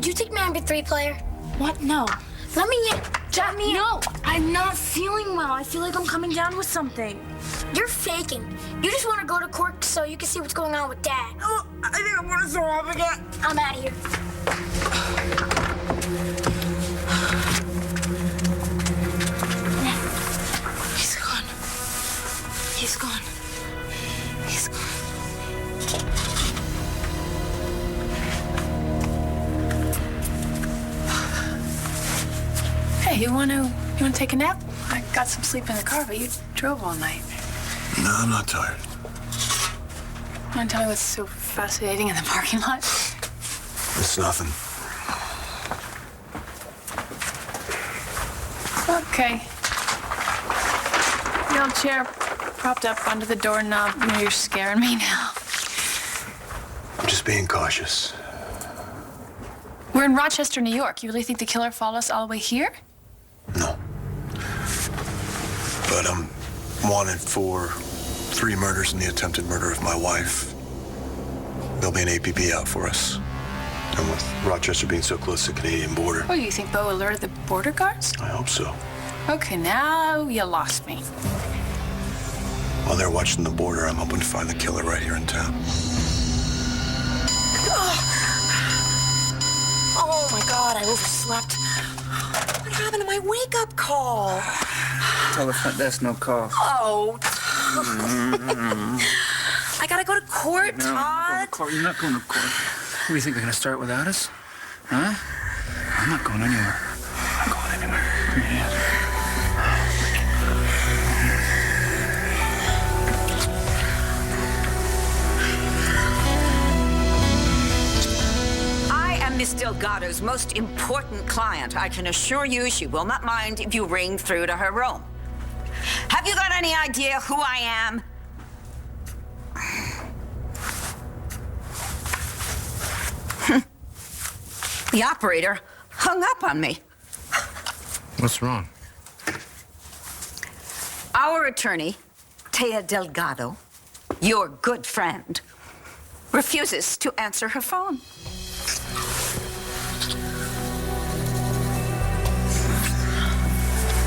Could you take me on B3 player? What? No. Let me in. Let me in. No, I'm not feeling well. I feel like I'm coming down with something. You're faking. You just want to go to court so you can see what's going on with Dad. Oh, I think I'm gonna throw up again. I'm out of here. He's gone. He's gone. He's gone. Hey, you want to take a nap? I got some sleep in the car, but you drove all night. No, I'm not tired. Want to tell me what's so fascinating in the parking lot? It's nothing. Okay. The old chair propped up under the doorknob. You know, you're scaring me now. I'm just being cautious. We're in Rochester, New York. You really think the killer followed us all the way here? No. But I'm wanted for 3 murders and the attempted murder of my wife. There'll be an APB out for us. And with Rochester being so close to the Canadian border. Oh, you think Bo alerted the border guards? I hope so. Okay, now you lost me. While they're watching the border, I'm hoping to find the killer right here in town. Oh my God, I overslept. What happened to my wake-up call? Tell the front desk no call. Oh. I gotta go to court, No, Todd. you're not going to court. What do you think, they're gonna start without us? Huh? I'm not going anywhere. I'm not going anywhere. Yeah. Miss Delgado's most important client. I can assure you she will not mind if you ring through to her room. Have you got any idea who I am? The operator hung up on me. What's wrong? Our attorney, Taya Delgado, your good friend, refuses to answer her phone.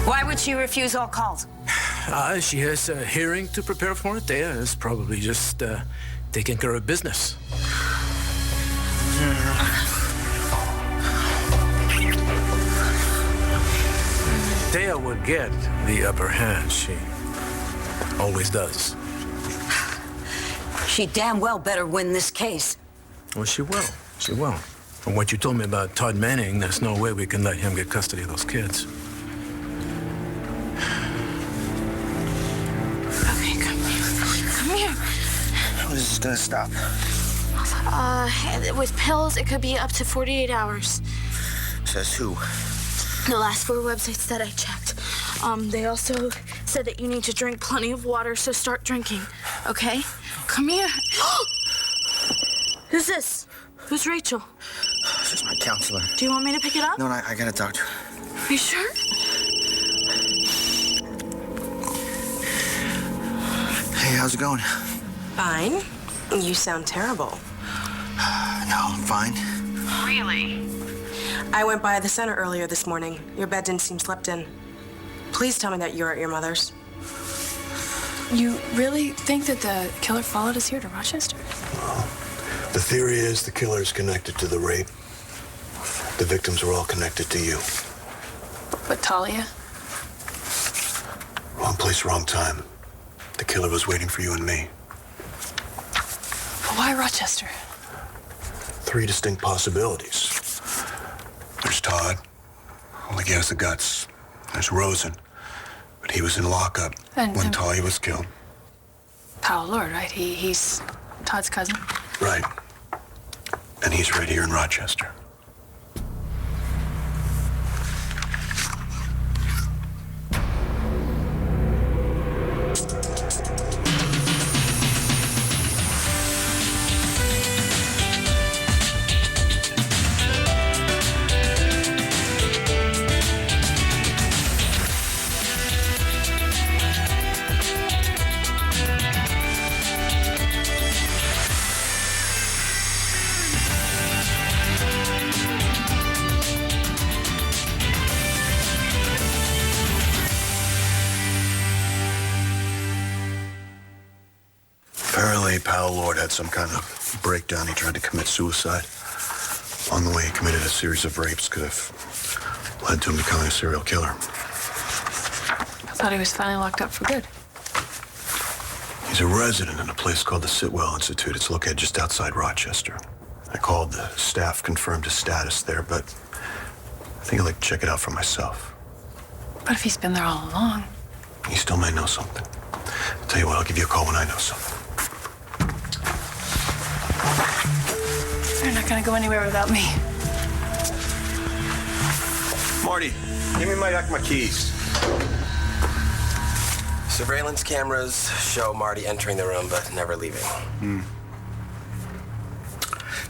Why would she refuse all calls? She has a hearing to prepare for. Thea is probably just taking care of business. Thea will get the upper hand. She always does. She damn well better win this case. Well, she will. She will. From what you told me about Todd Manning, there's no way we can let him get custody of those kids. Okay, come here. Come here. When is this gonna stop? With pills, it could be up to 48 hours. Says who? The last 4 websites that I checked. They also said that you need to drink plenty of water, so start drinking, okay? Come here. Who's this? Who's Rachel? This is my counselor. Do you want me to pick it up? No, I gotta talk to her. Are you sure? Hey, how's it going? Fine. You sound terrible. No, I'm fine. Really? I went by the center earlier this morning. Your bed didn't seem slept in. Please tell me that you're at your mother's. You really think that the killer followed us here to Rochester? Well, the theory is the killer is connected to the rape. The victims were all connected to you. But Talia? Wrong place, wrong time. The killer was waiting for you and me. But why Rochester? 3 distinct possibilities. There's Todd. Only he has the guts. There's Rosen. But he was in lockup when Talia was killed. Powell Lord, right? He's Todd's cousin. Right. And he's right here in Rochester. Apparently, Pal Lord had some kind of breakdown. He tried to commit suicide. On the way, he committed a series of rapes could have led to him becoming a serial killer. I thought he was finally locked up for good. He's a resident in a place called the Sitwell Institute. It's located just outside Rochester. I called. The staff confirmed his status there, but I think I'd like to check it out for myself. But if he's been there all along? He still may know something. I'll tell you what, I'll give you a call when I know something. They're not gonna go anywhere without me. Marty, give me my keys. Surveillance cameras show Marty entering the room but never leaving.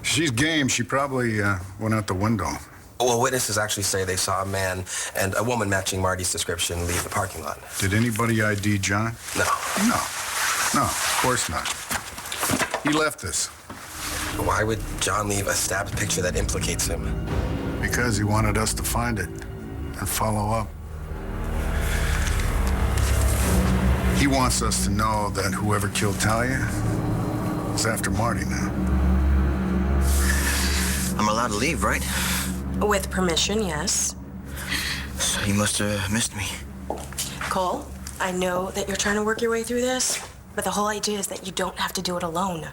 She's game. She probably went out the window. Well, witnesses actually say they saw a man and a woman matching Marty's description leave the parking lot. Did anybody ID John? No. No. No, of course not. He left us. Why would John leave a stabbed picture that implicates him? Because he wanted us to find it and follow up. He wants us to know that whoever killed Talia is after Marty now. I'm allowed to leave, right? With permission, yes. So you must have missed me. Cole, I know that you're trying to work your way through this, but the whole idea is that you don't have to do it alone.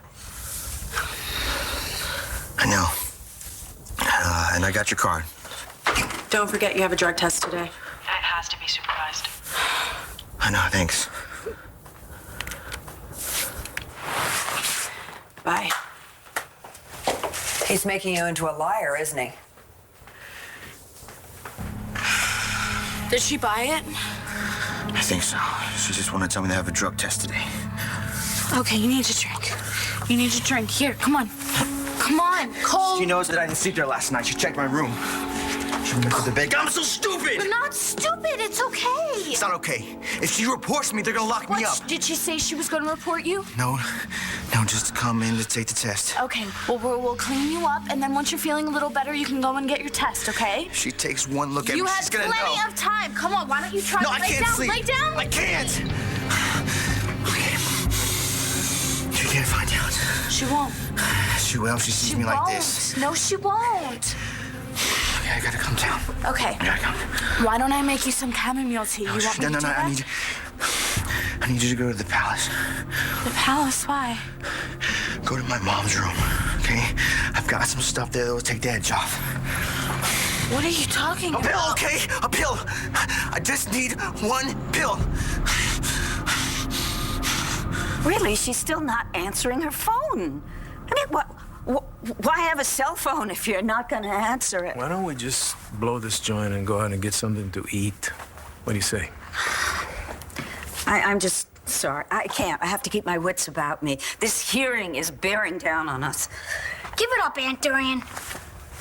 I know. And I got your card. Don't forget you have a drug test today. It has to be supervised. I know, thanks. Bye. He's making you into a liar, isn't he? Did she buy it? I think so. She just wanted to tell me to have a drug test today. Okay, you need to drink. You need to drink. Here, come on. Come on, Cole. She knows that I didn't sleep there last night. She checked my room. She went to the bed. I'm so stupid! You're not stupid. It's okay. It's not okay. If she reports me, they're gonna lock me up. Did she say she was going to report you? No, just to come in to take the test. Okay, well, we'll clean you up, and then once you're feeling a little better, you can go and get your test, okay? If she takes one look at You me, had she's gonna know. plenty of time. Come on, why don't you try No, to I lay can't down? sleep. Lay down. I can't. Okay. She can't find out. She won't. She will. She sees me like this. No, she won't. Okay, I gotta come down. Okay. I gotta come. Why don't I make you some chamomile tea? You want me to do that? I need you to go to the palace. The palace? Why? Go to my mom's room, okay? I've got some stuff there that will take the edge off. What are you talking about? A pill, okay? A pill. I just need one pill. Really? She's still not answering her phone. I mean, why have a cell phone if you're not going to answer it? Why don't we just blow this joint and go out and get something to eat? What do you say? I'm just sorry. I can't. I have to keep my wits about me. This hearing is bearing down on us. Give it up, Aunt Dorian.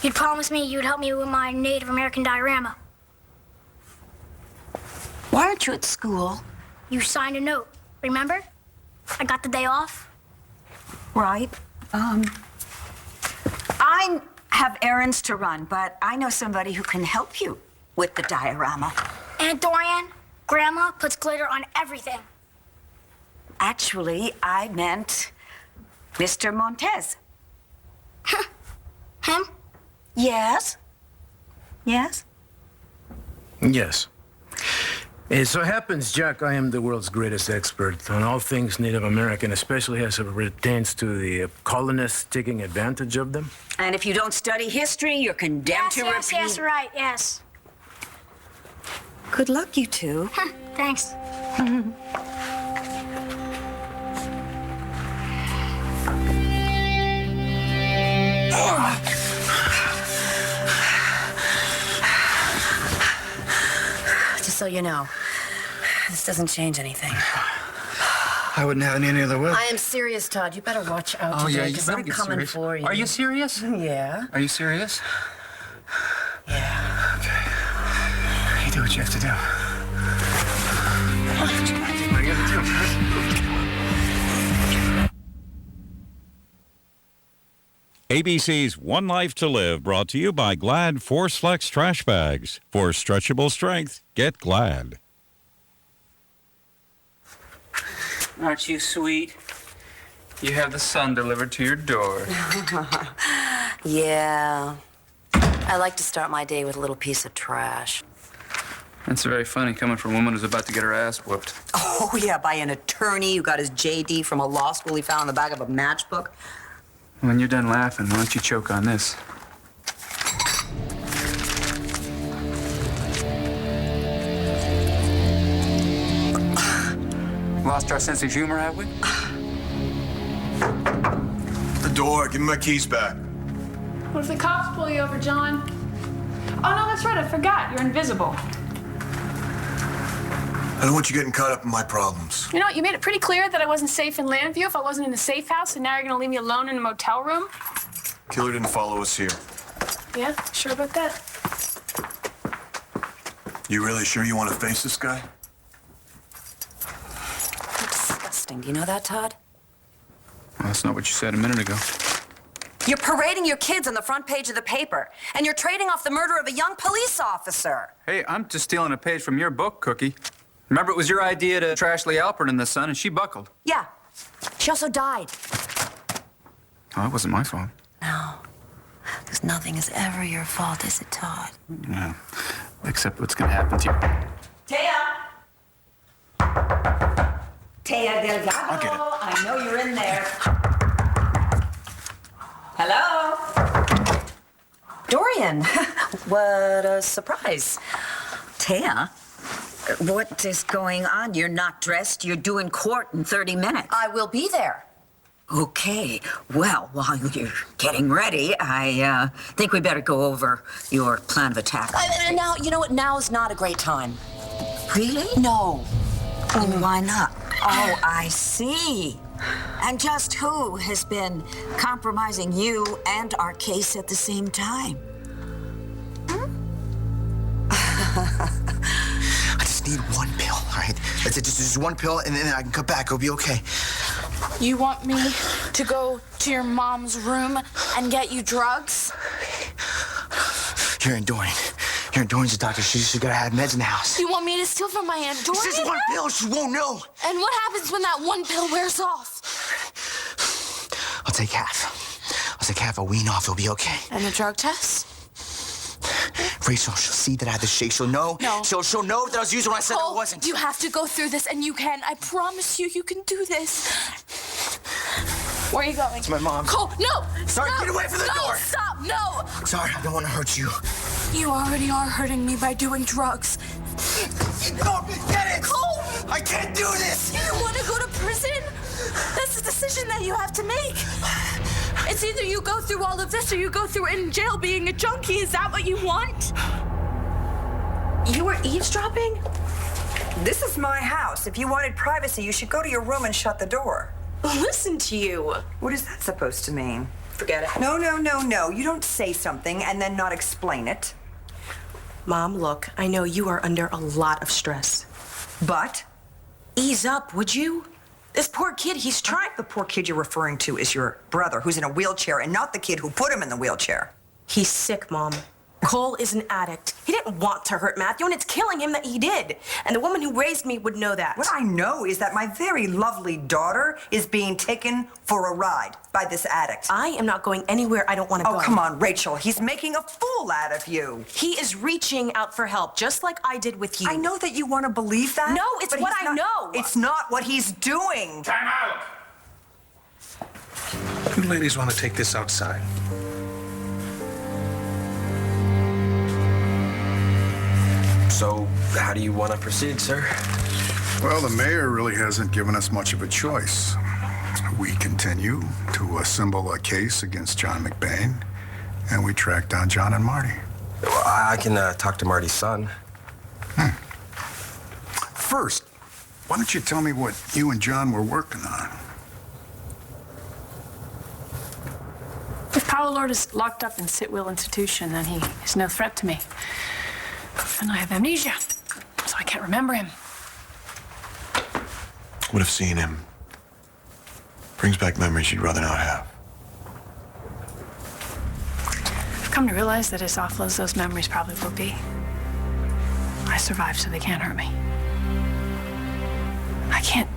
You'd promised me you'd help me with my Native American diorama. Why aren't you at school? You signed a note, remember? I got the day off. Right. I have errands to run, but I know somebody who can help you with the diorama. Aunt Dorian, Grandma puts glitter on everything. Actually, I meant Mr. Montez. Him? Yes? Yes? Yes. It so happens, Jack, I am the world's greatest expert on all things Native American, especially as it pertains to the colonists taking advantage of them. And if you don't study history, you're condemned to repeat. Yes, right, yes. Good luck, you two. Thanks. Just so you know, this doesn't change anything. I wouldn't have it any other way. I am serious, Todd. You better watch out today, because I'm coming for you. Are you serious? Yeah. Are you serious? Yeah. Okay. You do what you have to do. What do you have to do? ABC's One Life to Live, brought to you by Glad Force Flex Trash Bags. For stretchable strength, get Glad. Aren't you sweet? You have the sun delivered to your door. Yeah. I like to start my day with a little piece of trash. That's very funny coming from a woman who's about to get her ass whooped. Oh, yeah, by an attorney who got his JD from a law school he found in the back of a matchbook. When you're done laughing, why don't you choke on this? Lost our sense of humor, have we? The door. Give me my keys back. What if the cops pull you over, John? Oh, no, that's right. I forgot. You're invisible. I don't want you getting caught up in my problems. You know what? You made it pretty clear that I wasn't safe in Landview if I wasn't in the safe house, and now you're going to leave me alone in a motel room? Killer didn't follow us here. Yeah, sure about that. You really sure you want to face this guy? You're disgusting. Do you know that, Todd? Well, that's not what you said a minute ago. You're parading your kids on the front page of the paper, and you're trading off the murder of a young police officer. Hey, I'm just stealing a page from your book, Cookie. Remember, it was your idea to trash Lee Alpert in the sun, and she buckled. Yeah. She also died. Oh, that wasn't my fault. No. Because nothing is ever your fault, is it, Todd? Yeah. Except what's gonna happen to you. Taya Delgado. I'll get it. I know you're in there. Hello? Dorian, what a surprise. Taya, what is going on? You're not dressed. You're due in court in 30 minutes. I will be there. Okay. Well, while you're getting ready, I think we better go over your plan of attack. Now, you know what? Now is not a great time. Really? No. Why not? Oh, I see. And just who has been compromising you and our case at the same time? I just need one pill, all right? That's it, just one pill, and then I can come back. It'll be okay. You want me to go to your mom's room and get you drugs? You're in Dorian. You're in Dorian's doctor. She's gotta have meds in the house. You want me to steal from my Aunt Dorian? This is one pill. She won't know. And what happens when that one pill wears off? I'll take half. I'll take half. I'll wean off. It'll be okay. And the drug test? Rachel, she'll see that I had the shake. She'll know. No. She'll know that I was using when I said I wasn't. You have to go through this, and you can. I promise you, you can do this. Where are you going? It's my mom. Cole, no! Sorry, no, get away from the door! Stop, no! Sorry, I don't want to hurt you. You already are hurting me by doing drugs. No, get it! Cole! I can't do this! You want to go to prison? That's the decision that you have to make. It's either you go through all of this or you go through it in jail being a junkie. Is that what you want? You were eavesdropping? This is my house. If you wanted privacy, you should go to your room and shut the door. Listen to you. What is that supposed to mean? Forget it. No. You don't say something and then not explain it. Mom, look, I know you are under a lot of stress. But ease up, would you? This poor kid, he's trying. The poor kid you're referring to is your brother, who's in a wheelchair, and not the kid who put him in the wheelchair. He's sick, Mom. Cole is an addict. He didn't want to hurt Matthew, and it's killing him that he did. And the woman who raised me would know that. What I know is that my very lovely daughter is being taken for a ride by this addict. I am not going anywhere I don't want to go. Oh, come on, Rachel. He's making a fool out of you. He is reaching out for help, just like I did with you. I know that you want to believe that. No, it's what I know. It's not what he's doing. Time out! You ladies want to take this outside? So, how do you want to proceed, sir? Well, the mayor really hasn't given us much of a choice. We continue to assemble a case against John McBain, and we track down John and Marty. Well, I can talk to Marty's son. First, why don't you tell me what you and John were working on? If Paolo Lord is locked up in Sitwell Institution, then he is no threat to me. And I have amnesia, so I can't remember him. What if seeing him brings back memories you'd rather not have? I've come to realize that as awful as those memories probably will be, I survived, so they can't hurt me. I can't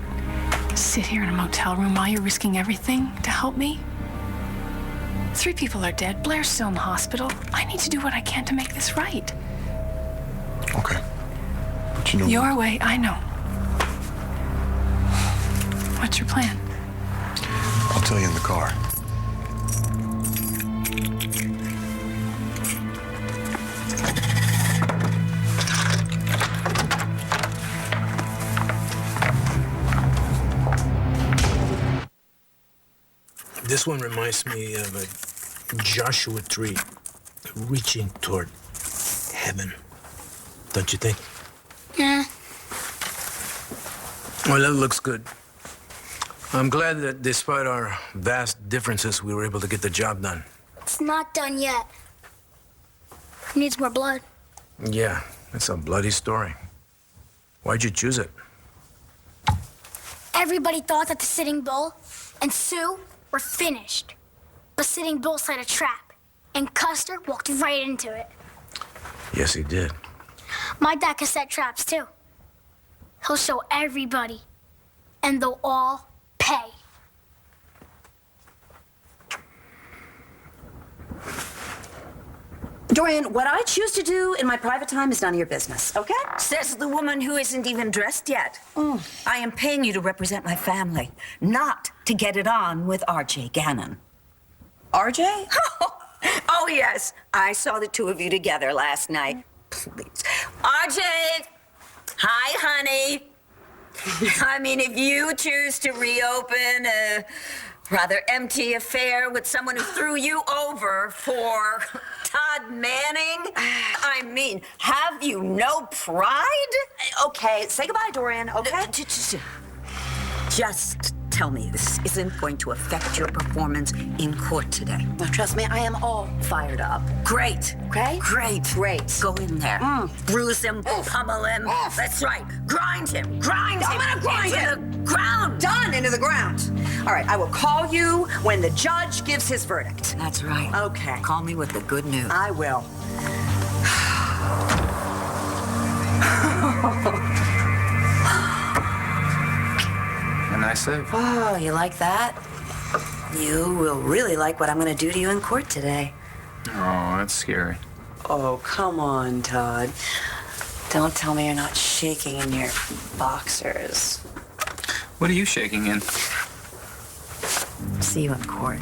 Sit here in a motel room while you're risking everything to help me? 3 people are dead. Blair's still in the hospital. I need to do what I can to make this right. Okay. But you know... Your way, I know. What's your plan? I'll tell you in the car. This one reminds me of a Joshua tree reaching toward heaven. Don't you think? Yeah. Well, that looks good. I'm glad that despite our vast differences, we were able to get the job done. It's not done yet. It needs more blood. Yeah, it's a bloody story. Why'd you choose it? Everybody thought that the Sitting Bull and Sue were finished. But Sitting Bull set a trap, and Custer walked right into it. Yes, he did. My dad can set traps, too. He'll show everybody, and they'll all pay. Dorian, what I choose to do in my private time is none of your business, okay? Says the woman who isn't even dressed yet. I am paying you to represent my family, not to get it on with R.J. Gannon. RJ? Oh, yes. I saw the 2 of you together last night. Please. R.J. Hi, honey. I mean, if you choose to reopen a rather empty affair with someone who threw you over for Todd Manning, I mean, have you no pride? Okay, say goodbye, Dorian, okay? Just tell me this isn't going to affect your performance in court today. Now, trust me, I am all fired up. Great. Okay? Great. Great. Go in there. Bruise him, pummel him. That's right. Grind him. Grind him. I'm gonna grind into him. the ground. Done, into the ground. All right, I will call you when the judge gives his verdict. That's right. Okay. Call me with the good news. I will. A nice save. Oh, you like that? You will really like what I'm going to do to you in court today. Oh, that's scary. Oh, come on, Todd. Don't tell me you're not shaking in your boxers. What are you shaking in? See you in court.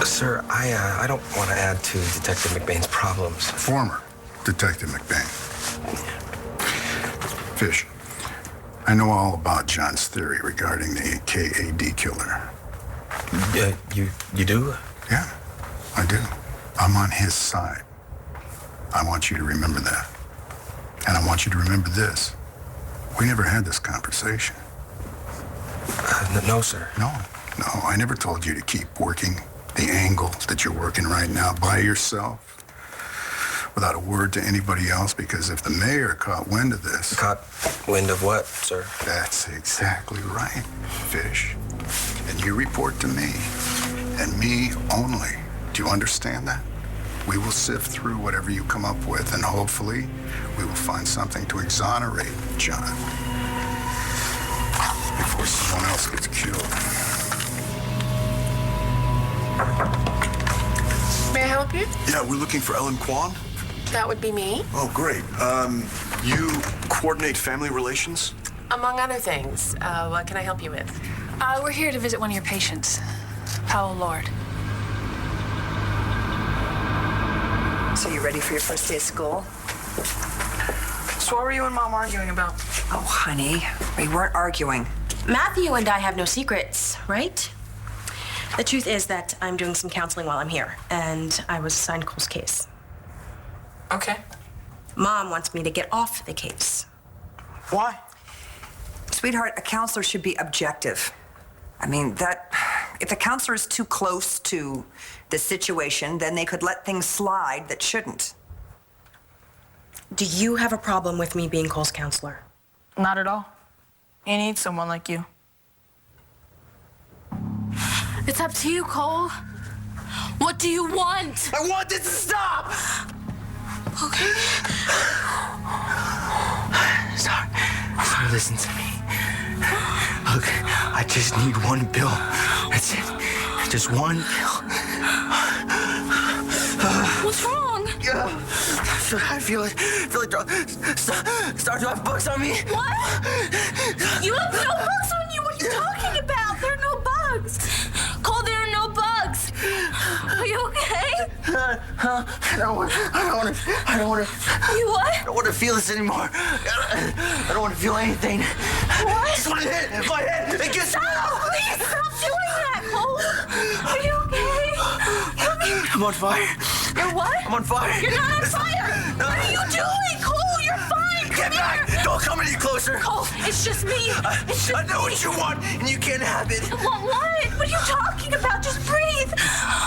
Sir, I don't want to add to Detective McBain's problems. Former Detective McBain. Fish, I know all about John's theory regarding the KAD killer. You do? Yeah, I do. I'm on his side. I want you to remember that. And I want you to remember this. We never had this conversation. No, sir. No, I never told you to keep working the angle that you're working right now by yourself, without a word to anybody else, because if the mayor caught wind of this... Caught wind of what, sir? That's exactly right, Fish. And you report to me, and me only. Do you understand that? We will sift through whatever you come up with, and hopefully, we will find something to exonerate John before someone else gets killed. May I help you? Yeah, we're looking for Ellen Kwan. That would be me, Oh, great. You coordinate family relations? among other things. What can I help you with? We're here to visit one of your patients, Powell Lord. So you ready for your first day of school? So what were you and Mom arguing about? Oh, honey, we weren't arguing. Matthew and I have no secrets, right? The truth is that I'm doing some counseling while I'm here, and I was assigned Cole's case. Okay. Mom wants me to get off the case. Why? Sweetheart, a counselor should be objective. I mean, if the counselor is too close to the situation, then they could let things slide that shouldn't. Do you have a problem with me being Cole's counselor? Not at all. He needs someone like you. It's up to you, Cole. What do you want? I want this to stop! Okay. Sorry, listen to me. Look, I just need one pill. That's it. Just one pill. What's wrong? I feel like start to have bugs on me. What? You have no bugs on you. What are you talking about? There are no bugs. Cole, there are no bugs. Are you okay? I don't want to. You what? I don't want to feel this anymore. I don't want to feel anything. What? Just my head. It gets. Stop! Please stop doing that, Cole. Are you okay? I'm on fire. You're what? I'm on fire. You're not on fire. What are you doing, Cole? You're fine. Get back! Don't come any closer. Cole, it's just me. It's just I know what you want, and you can't have it. What? What are you talking about? Just breathe.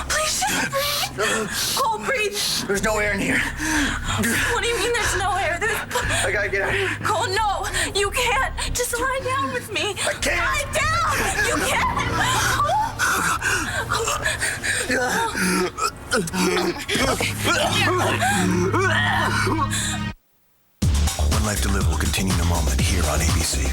Please, just breathe. Cole, breathe. There's no air in here. What do you mean there's no air? I gotta get out of here. Cole, no. You can't. Just lie down with me. I can't. Lie down. You can't. One Life to Live will continue in a moment here on ABC.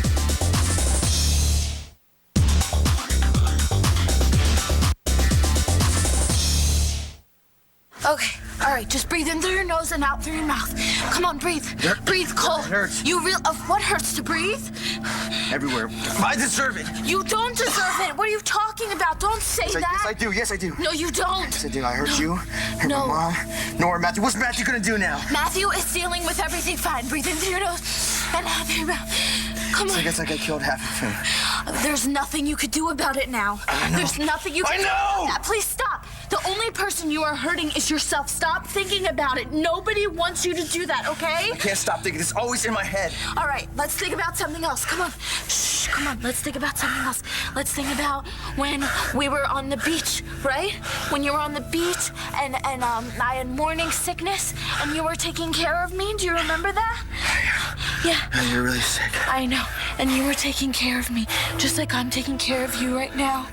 Okay, all right, just breathe in through your nose and out through your mouth. Come on, breathe. Breathe, Cole. It hurts. What hurts to breathe? Everywhere. I deserve it. You don't deserve it. What are you talking about? Don't say that. Yes, I do. Yes, I do. No, you don't. Yes, I do. I hurt you. Hurt No. my mom. Nor Matthew. What's Matthew gonna do now? Matthew is dealing with everything fine. Breathe in through your nose and out through your mouth. Come on. I guess I got killed half of him. There's nothing you could do about it now. I know. There's nothing you can do about that. Please stop. The only person you are hurting is yourself. Stop thinking about it. Nobody wants you to do that, okay? I can't stop thinking. It's always in my head. All right, let's think about something else. Come on. Shh, come on. Let's think about something else. Let's think about when we were on the beach, right? When you were on the beach and I had morning sickness and you were taking care of me. Do you remember that? Yeah. And you're really sick. I know. And you were taking care of me, just like I'm taking care of you right now.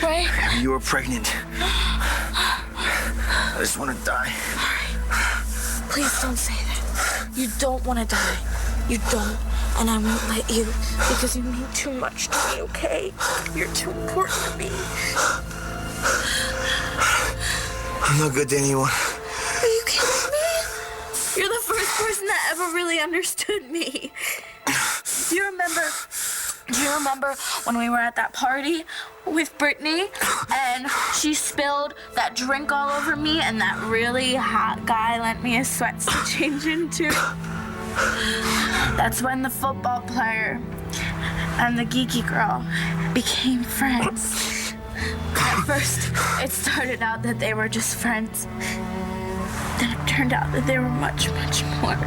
Right? You were pregnant. I just want to die. All right. Please don't say that. You don't want to die. You don't. And I won't let you because you mean too much to me, okay? You're too important to me. I'm no good to anyone. Are you kidding me? You're the first person that ever really understood me. Do you remember when we were at that party with Brittany and she spilled that drink all over me and that really hot guy lent me his sweats to change into? That's when the football player and the geeky girl became friends. At first, it started out that they were just friends. Then it turned out that they were much, much more.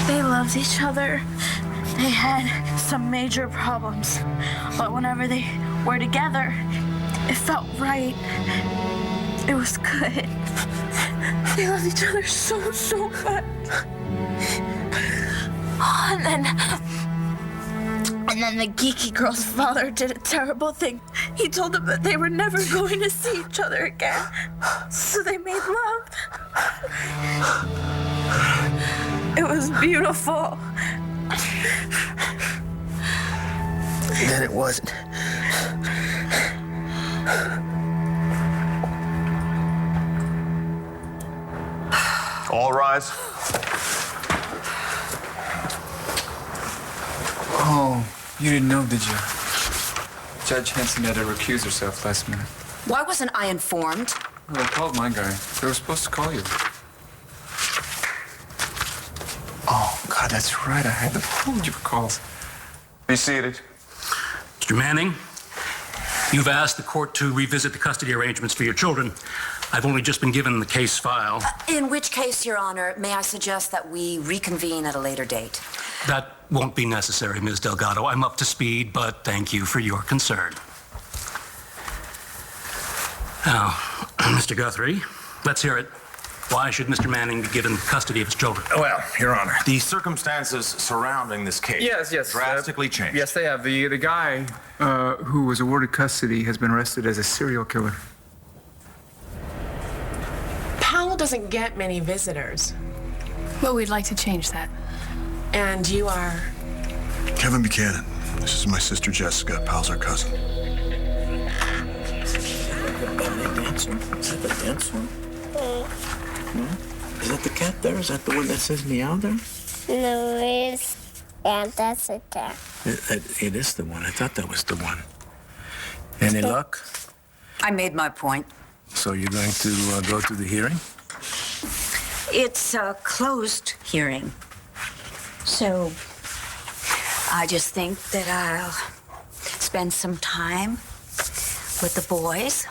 They loved each other. They had some major problems, but whenever they were together, it felt right. It was good. They loved each other so, so much. And then the geeky girl's father did a terrible thing. He told them that they were never going to see each other again. So they made love. It was beautiful. Then it wasn't. All rise. Oh, you didn't know, did you? Judge Henson had to recuse herself last minute. Why wasn't I informed? Well, they called my guy. They were supposed to call you. Oh, God, that's right. I had to hold your calls. Be seated. Mr. Manning, you've asked the court to revisit the custody arrangements for your children. I've only just been given the case file. In which case, Your Honor, may I suggest that we reconvene at a later date? That won't be necessary, Ms. Delgado. I'm up to speed, but thank you for your concern. Now, Mr. Guthrie, let's hear it. Why should Mr. Manning be given custody of his children? Well, Your Honor, the circumstances surrounding this case drastically changed. Yes, they have. The guy who was awarded custody has been arrested as a serial killer. Powell doesn't doesn't get many visitors. Well, we'd like to change that. And you are? Kevin Buchanan. This is my sister Jessica. Pal's our cousin. Is that the dancer? Is that the cat there? Is that the one that says meow there? No, that's a cat. It is the one. I thought that was the one. Any luck? I made my point. So you're going to go to the hearing? It's a closed hearing. So I just think that I'll spend some time with the boys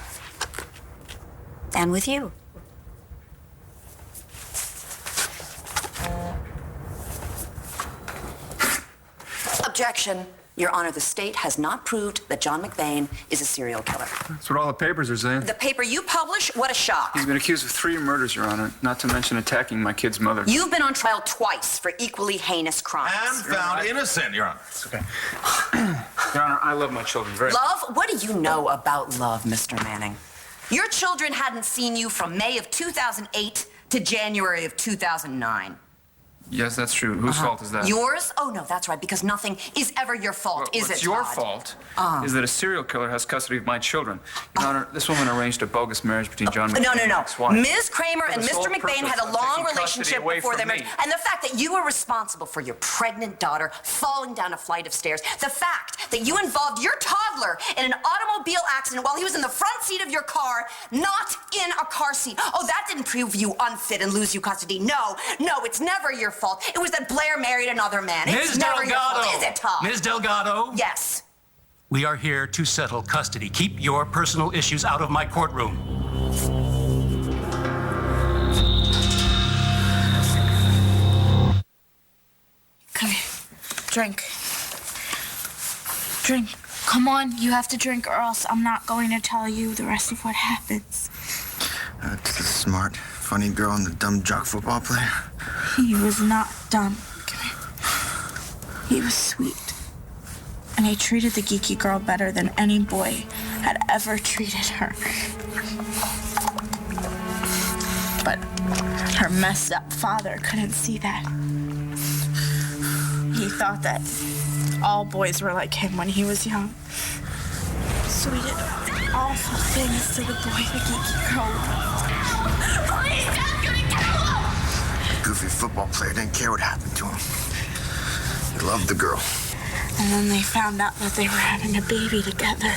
and with you. Objection. Your Honor, the state has not proved that John McBain is a serial killer. That's what all the papers are saying. The paper you publish? What a shock. He's been accused of 3 murders, Your Honor, not to mention attacking my kid's mother. You've been on trial twice for equally heinous crimes. And found innocent, Your Honor. It's okay. Your Honor, I love my children very much. Love? What do you know about love, Mr. Manning? Your children hadn't seen you from May of 2008 to January of 2009. Yes, that's true. Whose fault is that? Yours? Oh, no, that's right, because nothing is ever your fault, is it, What's your Todd? fault is that a serial killer has custody of my children. Your Honor, this woman arranged a bogus marriage between John McBain and his ex-wife. Ms. Kramer For and the sole Mr. McBain purpose had a of long taking custody relationship away before from their marriage. me. And the fact that you were responsible for your pregnant daughter falling down a flight of stairs, the fact that you involved your toddler in an automobile accident while he was in the front seat of your car, not in a car seat. Oh, that didn't prove you unfit and lose you custody. No, it's never your fault. It was that Blair married another man. It's never your fault, is it, Todd? Ms. Delgado? Yes. We are here to settle custody. Keep your personal issues out of my courtroom. Come here. Drink. Drink. Come on, you have to drink or else I'm not going to tell you the rest of what happens. That's the smart, funny girl and the dumb jock football player. He was not dumb. Come here. He was sweet. And he treated the geeky girl better than any boy had ever treated her. But her messed up father couldn't see that. He thought that all boys were like him when he was young. So he did awful things to the boy the geeky girl loved. Please, Dad's gonna kill him! Goofy football player didn't care what happened to him. He loved the girl. And then they found out that they were having a baby together.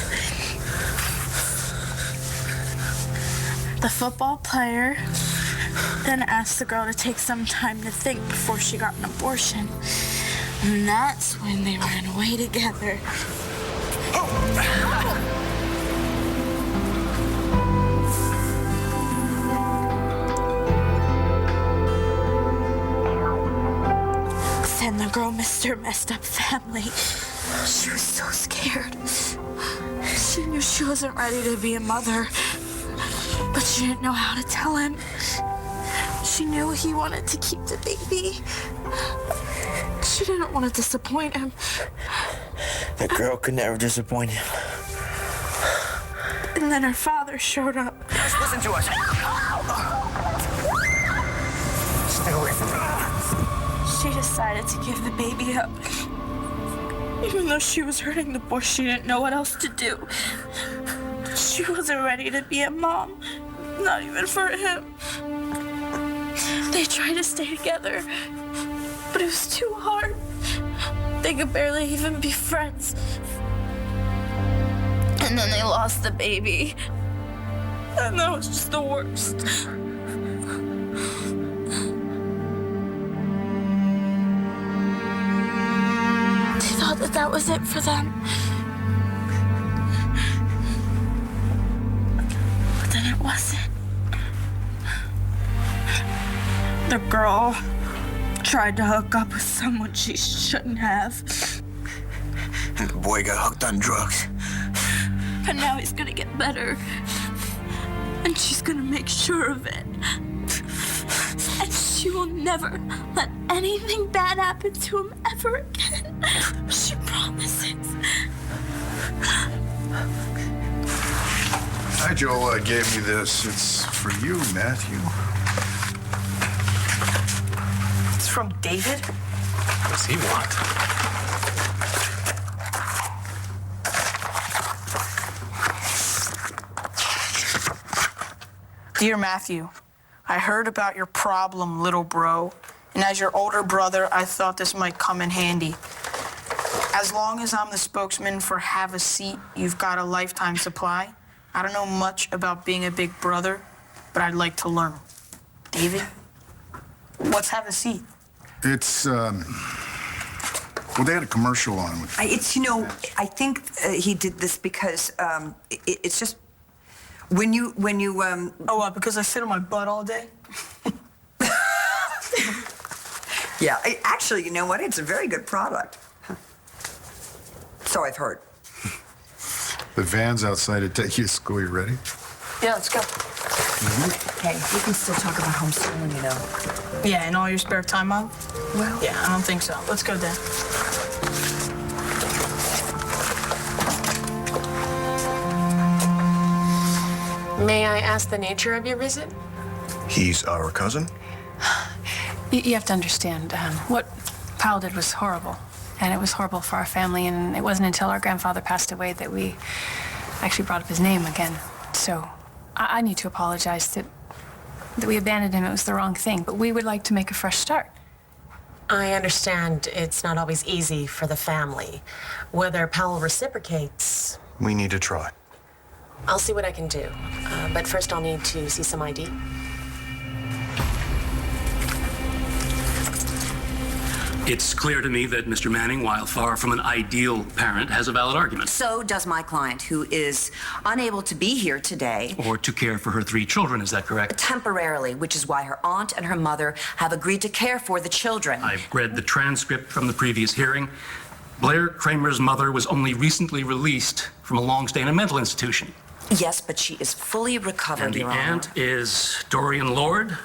The football player then asked the girl to take some time to think before she got an abortion. And that's when they ran away together. Then the girl missed her messed up family. She was so scared. She knew she wasn't ready to be a mother, but she didn't know how to tell him. She knew he wanted to keep the baby. She didn't want to disappoint him. That girl could never disappoint him. And then her father showed up. Just listen to us. Stay away from me. She decided to give the baby up. Even though she was hurting the boy, she didn't know what else to do. She wasn't ready to be a mom, not even for him. They tried to stay together, but it was too hard. They could barely even be friends. And then they lost the baby. And that was just the worst. They thought that was it for them. But then it wasn't. The girl tried to hook up with someone she shouldn't have. And the boy got hooked on drugs. But now he's gonna get better. And she's gonna make sure of it. And she will never let anything bad happen to him ever again. She promises. Nigel gave me this. It's for you, Matthew. from David? What does he want? Dear Matthew, I heard about your problem, little bro, and as your older brother, I thought this might come in handy. As long as I'm the spokesman for Have a Seat, you've got a lifetime supply. I don't know much about being a big brother, but I'd like to learn. David, what's Have a Seat? It's, well, they had a commercial on. It's, you know, I think he did this because it's just, when you because I sit on my butt all day? Yeah, actually, you know what? It's a very good product. So I've heard. The van's outside to take you to school. You ready? Yeah, let's go. Hey, we can still talk about homeschooling, you know. Yeah, in all your spare time, Mom? Well... Yeah, I don't think so. Let's go, Dad. May I ask the nature of your visit? He's our cousin? You have to understand, what Powell did was horrible. And it was horrible for our family, and it wasn't until our grandfather passed away that we actually brought up his name again. So I need to apologize that we abandoned him. It was the wrong thing, but we would like to make a fresh start. I understand it's not always easy for the family. Whether Powell reciprocates... We need to try. I'll see what I can do. But first I'll need to see some ID. It's clear to me that Mr. Manning, while far from an ideal parent, has a valid argument. So does my client, who is unable to be here today. Or to care for her 3 children, is that correct? Temporarily, which is why her aunt and her mother have agreed to care for the children. I've read the transcript from the previous hearing. Blair Kramer's mother was only recently released from a long stay in a mental institution. Yes, but she is fully recovered, And the Your Honor. aunt is Dorian Lord,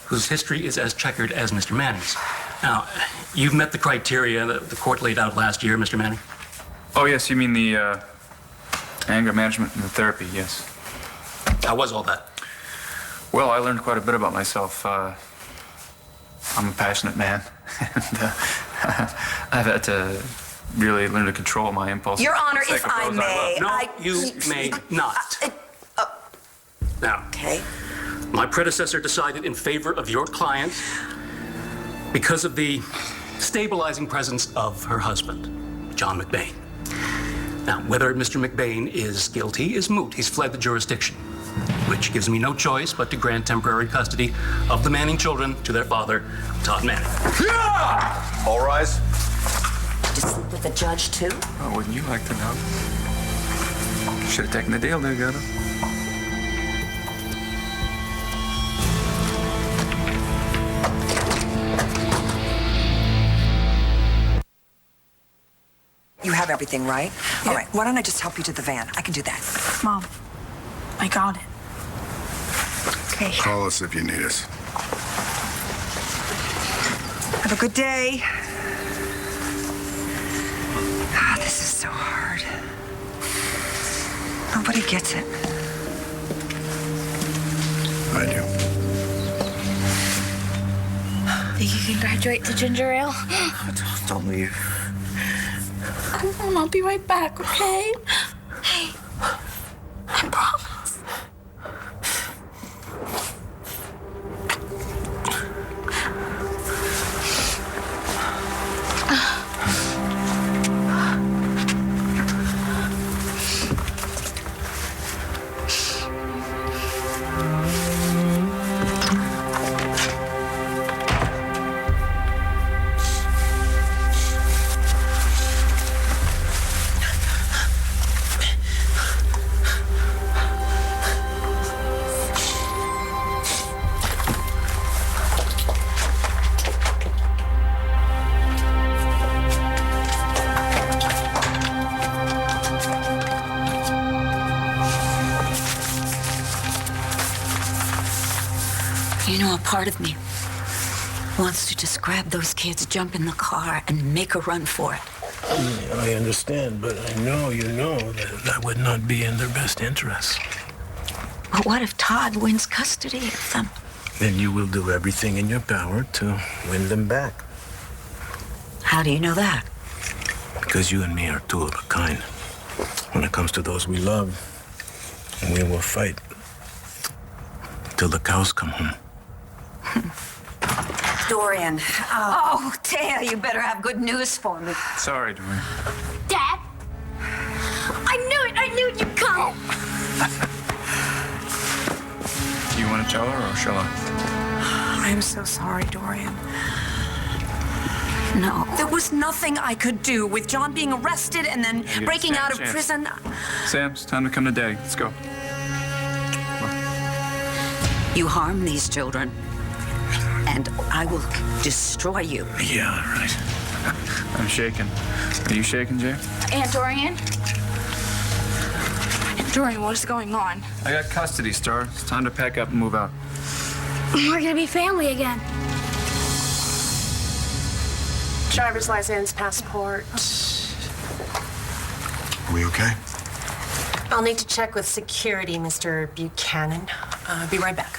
whose history is as checkered as Mr. Manning's. Now, you've met the criteria that the court laid out last year, Mr. Manning. Oh, yes, you mean the anger management and the therapy, yes. How was all that? Well, I learned quite a bit about myself. I'm a passionate man, and I've had to really learn to control my impulses. Your Honor, if I may, No, you may not. Now, my predecessor decided in favor of your client because of the stabilizing presence of her husband, John McBain. Now, whether Mr. McBain is guilty is moot. He's fled the jurisdiction, which gives me no choice but to grant temporary custody of the Manning children to their father, Todd Manning. All rise. To sleep with the judge, too? Oh, wouldn't you like to know? Should have taken the deal together. You have everything, right? Yeah. All right, why don't I just help you to the van? I can do that. Mom, I got it. Okay. Call us if you need us. Have a good day. Ah, this is so hard. Nobody gets it. I do. Think you can graduate to ginger ale? Don't leave. Come on, I'll be right back, okay? Hey, I promise. You know, a part of me wants to just grab those kids, jump in the car, and make a run for it. I understand, but I know you know that would not be in their best interest. But what if Todd wins custody of them? then you will do everything in your power to win them back. How do you know that? Because you and me are two of a kind. When it comes to those we love, we will fight till the cows come home. Dorian. Oh, Taya, you better have good news for me. Sorry, Dorian. Dad? I knew you'd come. Do you want to tell her, or shall I? I'm so sorry, Dorian. No. There was nothing I could do with John being arrested and then breaking out of prison. Sam, it's time to come to Daddy. Let's go. You harm these children, and I will destroy you. Yeah, right. I'm shaking. Are you shaking, Jay? Aunt Dorian? Dorian, what is going on? I got custody, Star. It's time to pack up and move out. We're gonna be family again. Driver's license, passport. Are we okay? I'll need to check with security, Mr. Buchanan. Be right back.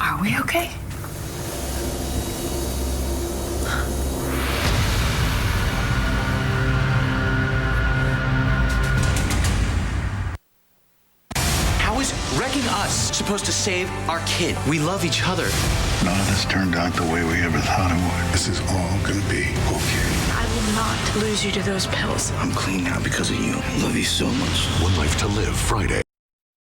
Are we okay? How is wrecking us supposed to save our kid? We love each other. None of this turned out the way we ever thought it would. This is all gonna be okay. I will not lose you to those pills. I'm clean now because of you. I love you so much. One Life to Live, Friday.